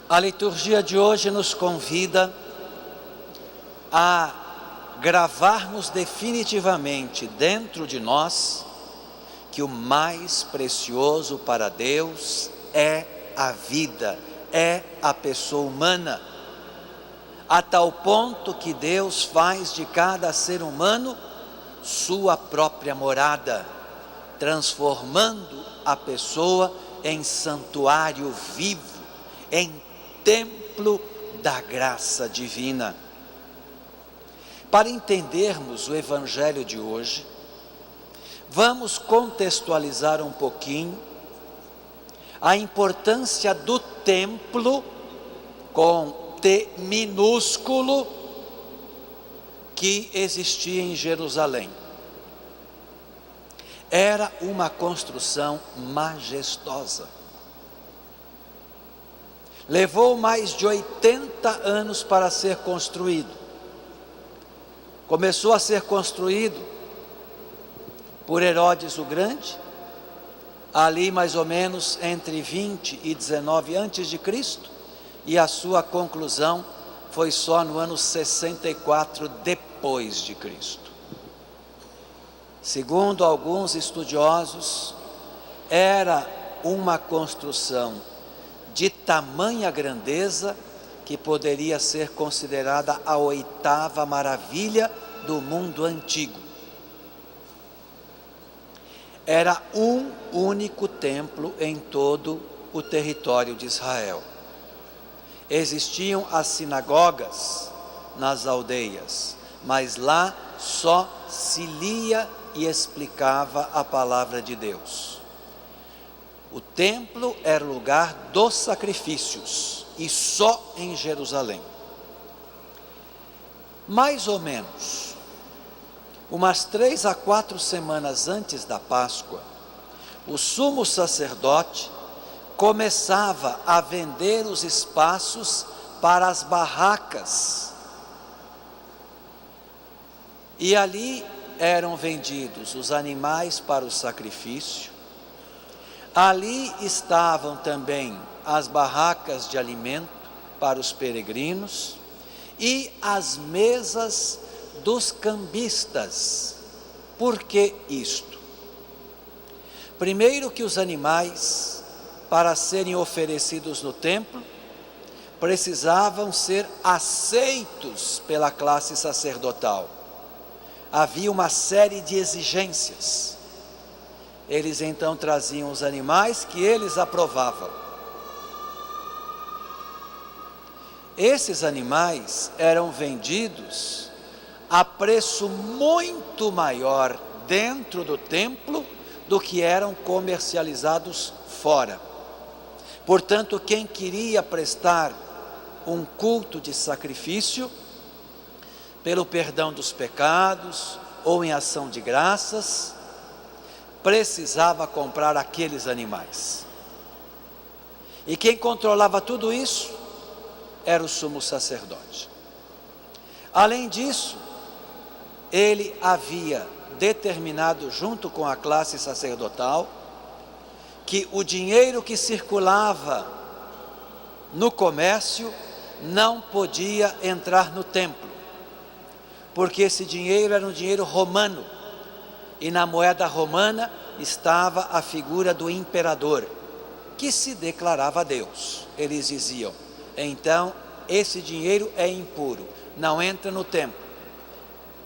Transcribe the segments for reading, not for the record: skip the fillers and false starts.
A liturgia de hoje nos convida a gravarmos definitivamente dentro de nós que o mais precioso para Deus é a vida, é a pessoa humana, a tal ponto que Deus faz de cada ser humano sua própria morada, transformando a pessoa em santuário vivo, em templo da graça divina. Para entendermos o Evangelho de hoje, vamos contextualizar um pouquinho a importância do templo, com T minúsculo, que existia em Jerusalém. Era uma construção majestosa. Levou mais de 80 anos para ser construído. Começou a ser construído por Herodes o Grande, ali mais ou menos entre 20 e 19 a.C., e a sua conclusão foi só no ano 64 depois de Cristo. Segundo alguns estudiosos, era uma construção de tamanha grandeza que poderia ser considerada a 8ª maravilha do mundo antigo. Era um único templo em todo o território de Israel. Existiam as sinagogas nas aldeias, mas lá só se lia e explicava a palavra de Deus. O templo era o lugar dos sacrifícios, e só em Jerusalém. Mais ou menos, umas 3 a 4 semanas antes da Páscoa, o sumo sacerdote começava a vender os espaços para as barracas. E ali eram vendidos os animais para o sacrifício. Ali estavam também as barracas de alimento para os peregrinos e as mesas dos cambistas. Por que isto? Primeiro, que os animais, para serem oferecidos no templo, precisavam ser aceitos pela classe sacerdotal. Havia uma série de exigências. Eles então traziam os animais que eles aprovavam. Esses animais eram vendidos a preço muito maior dentro do templo do que eram comercializados fora. Portanto, quem queria prestar um culto de sacrifício, pelo perdão dos pecados ou em ação de graças, precisava comprar aqueles animais. E quem controlava tudo isso era o sumo sacerdote. Além disso, ele havia determinado, junto com a classe sacerdotal, que o dinheiro que circulava no comércio não podia entrar no templo, porque esse dinheiro era um dinheiro romano, e na moeda romana estava a figura do imperador, que se declarava Deus. Eles diziam: então esse dinheiro é impuro, não entra no templo.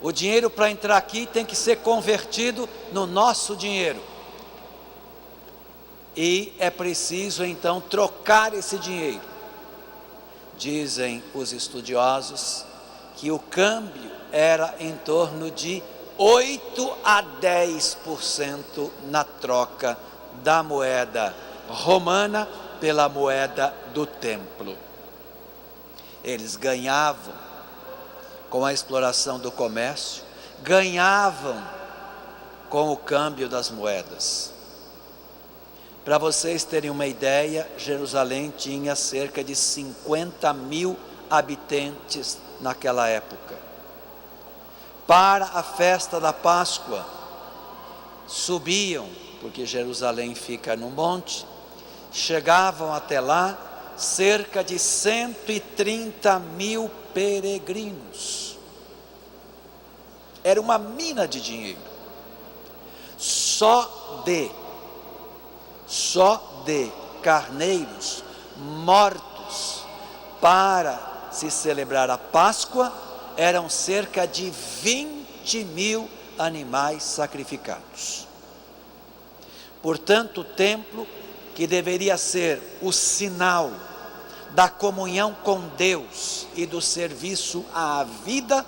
O dinheiro para entrar aqui tem que ser convertido no nosso dinheiro. E é preciso então trocar esse dinheiro. Dizem os estudiosos que o câmbio era em torno de 8 a 10% na troca da moeda romana pela moeda do templo. Eles ganhavam com a exploração do comércio, ganhavam com o câmbio das moedas. Para vocês terem uma ideia, Jerusalém tinha cerca de 50 mil habitantes naquela época. Para a festa da Páscoa, subiam, porque Jerusalém fica no monte, chegavam até lá cerca de 130 mil peregrinos. Era uma mina de dinheiro. Só de carneiros mortos para se celebrar a Páscoa, eram cerca de 20 mil animais sacrificados. Portanto, o templo, que deveria ser o sinal da comunhão com Deus e do serviço à vida,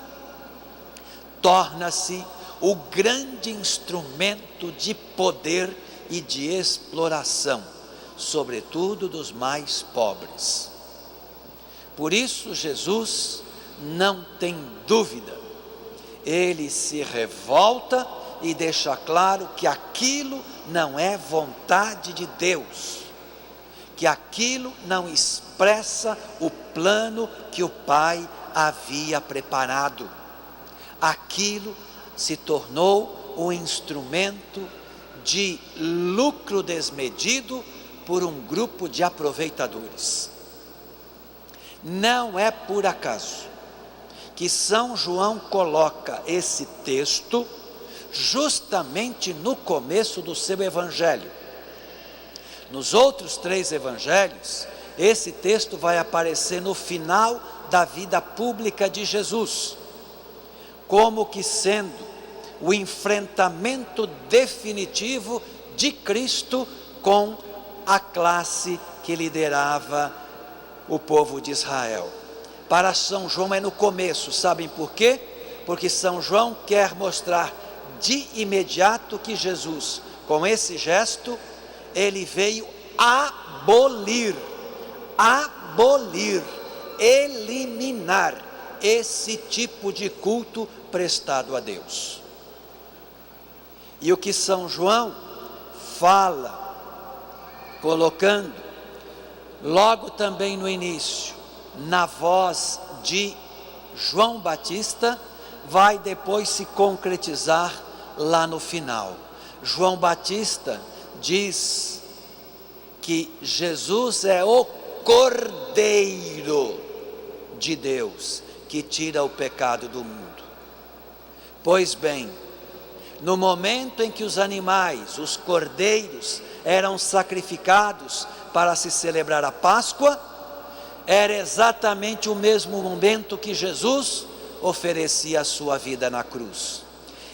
torna-se o grande instrumento de poder e de exploração, sobretudo dos mais pobres. Por isso, Jesus não tem dúvida, ele se revolta e deixa claro que aquilo não é vontade de Deus, que aquilo não expressa o plano que o Pai havia preparado. Aquilo se tornou um instrumento de lucro desmedido por um grupo de aproveitadores. Não é por acaso que São João coloca esse texto justamente no começo do seu evangelho. Nos outros 3 evangelhos, esse texto vai aparecer no final da vida pública de Jesus, como que sendo o enfrentamento definitivo de Cristo com a classe que liderava o povo de Israel. Para São João é no começo, sabem por quê? Porque São João quer mostrar de imediato que Jesus, com esse gesto, ele veio abolir, eliminar esse tipo de culto prestado a Deus. E o que São João fala, colocando logo também no início, na voz de João Batista, vai depois se concretizar lá no final. João Batista diz que Jesus é o Cordeiro de Deus que tira o pecado do mundo. Pois bem, no momento em que os animais, os cordeiros, eram sacrificados para se celebrar a Páscoa, era exatamente o mesmo momento que Jesus oferecia a sua vida na cruz.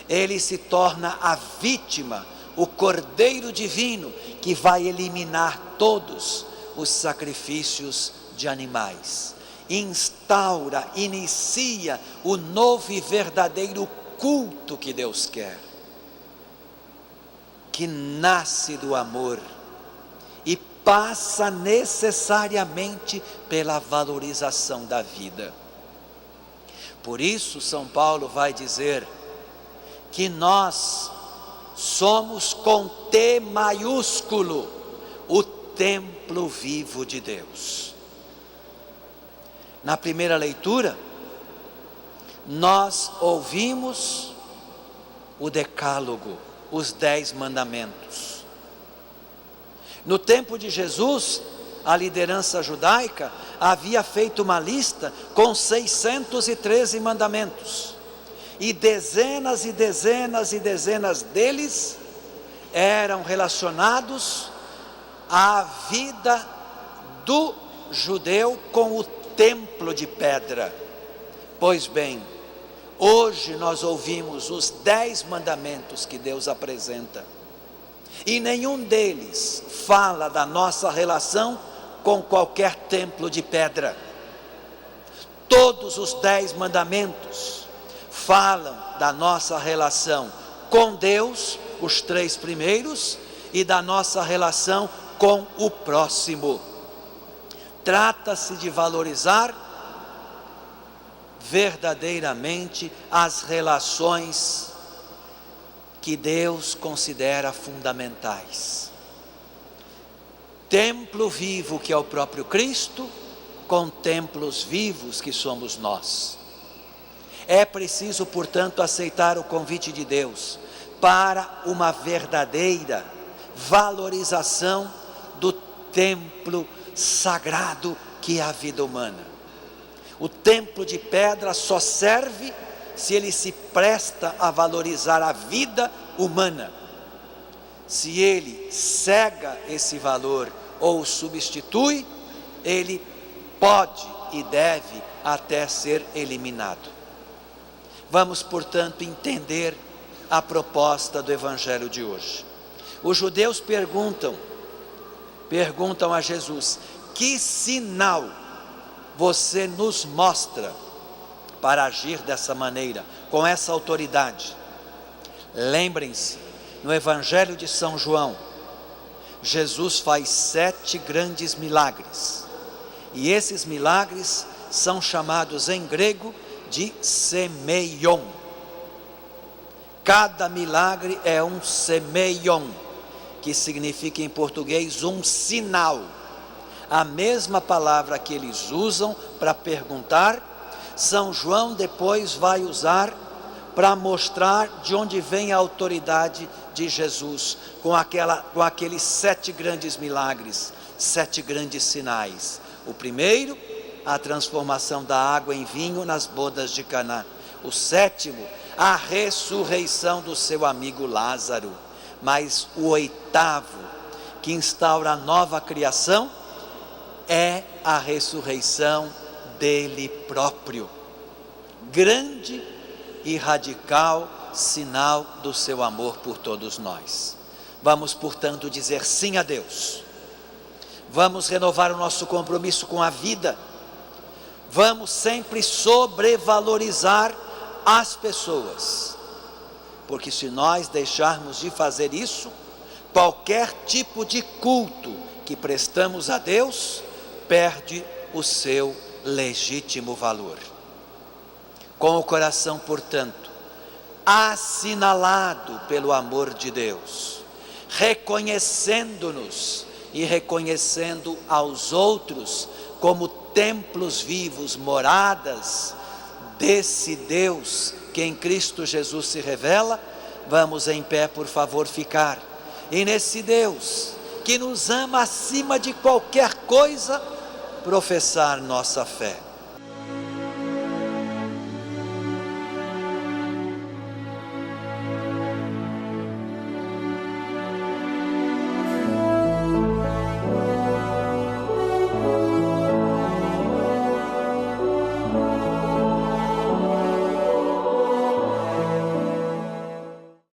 Ele se torna a vítima, o Cordeiro Divino, que vai eliminar todos os sacrifícios de animais. Inicia o novo e verdadeiro culto que Deus quer, que nasce do amor e passa necessariamente pela valorização da vida. Por isso, São Paulo vai dizer que nós somos, com T maiúsculo, o templo vivo de Deus. Na primeira leitura, nós ouvimos o decálogo, os 10 mandamentos. No tempo de Jesus, a liderança judaica havia feito uma lista com 613 mandamentos, e dezenas e dezenas e dezenas deles eram relacionados à vida do judeu com o templo de pedra. Pois bem, hoje nós ouvimos os 10 mandamentos que Deus apresenta, e nenhum deles fala da nossa relação com qualquer templo de pedra. Todos os 10 mandamentos falam da nossa relação com Deus, os 3 primeiros, e da nossa relação com o próximo. Trata-se de valorizar verdadeiramente as relações que Deus considera fundamentais. Templo vivo, que é o próprio Cristo, com templos vivos que somos nós. É preciso, portanto, aceitar o convite de Deus para uma verdadeira valorização do templo sagrado que é a vida humana. O templo de pedra só serve se ele se presta a valorizar a vida humana. Se ele cega esse valor ou o substitui, ele pode e deve até ser eliminado. Vamos, portanto, entender a proposta do Evangelho de hoje. Os judeus perguntam a Jesus: que sinal você nos mostra para agir dessa maneira, com essa autoridade? Lembrem-se, no Evangelho de São João, Jesus faz 7 grandes milagres, e esses milagres são chamados em grego de semeion. Cada milagre é um semeion, que significa em português um sinal. A mesma palavra que eles usam para perguntar, São João depois vai usar para mostrar de onde vem a autoridade de Jesus, com aqueles 7 grandes milagres, 7 grandes sinais. O primeiro, a transformação da água em vinho nas bodas de Caná. O 7º, a ressurreição do seu amigo Lázaro. Mas o 8º, que instaura a nova criação, é a ressurreição dele próprio. Grande e radical sinal do seu amor por todos nós. Vamos, portanto, dizer sim a Deus. Vamos renovar o nosso compromisso com a vida. Vamos sempre sobrevalorizar as pessoas. Porque se nós deixarmos de fazer isso, qualquer tipo de culto que prestamos a Deus perde o seu legítimo valor. Com o coração, portanto, assinalado pelo amor de Deus, reconhecendo-nos e reconhecendo aos outros como templos vivos, moradas desse Deus que em Cristo Jesus se revela, vamos em pé, por favor, ficar. E nesse Deus que nos ama acima de qualquer coisa, professar nossa fé.